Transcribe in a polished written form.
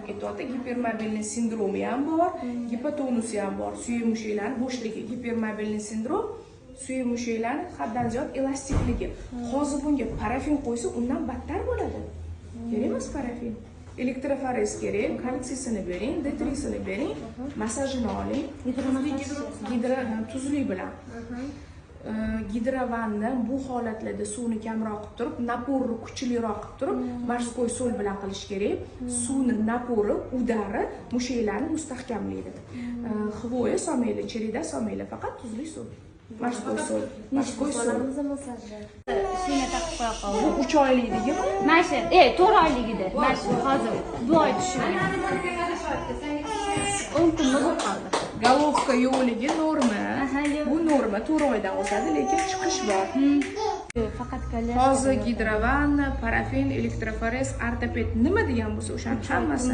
aylanib ketyapti. Gipermobilniy sindromi ham bor, gipotonusi ham bor. Suyak mushaklarning bo'shligi, gipermobilniy sindrom, suyak mushaklarning haddan ziyod elastikligi. Hozir bunga parafin qo'ysa, undan battar bo'ladi. Kerak emas parafin. Elektroforez kerak, kalsiyni bering, D3sini bering, massajini oling, tuzli bilan. Gidrovanni bu holatlarda suvni kamroq qilib turib, naporni kuchliroq qilib turib, morskoy sol bilan qilish kerak. Suvni napori, udari mushaklarni mustahkamlaydi. Hvoya solmayli, cherida solmayli, faqat tuzli suv. Morskoy sol. Morskoy sol. Shuni taqib qo'ya qoldim. Bu 3 oylikligimi? Mana shu, 4 oyligida. Mana shu hozir bu oy tushirgan. 10 kun bo'lib qoldi. Головка yo'qligi norma. Bu norma 4 oydan o'tadi, lekin chiqish bor. Faqat kalla. Hozir gidrovan, parafin, elektroforez, ortoped nima degan bo'lsa, o'shaning hammasi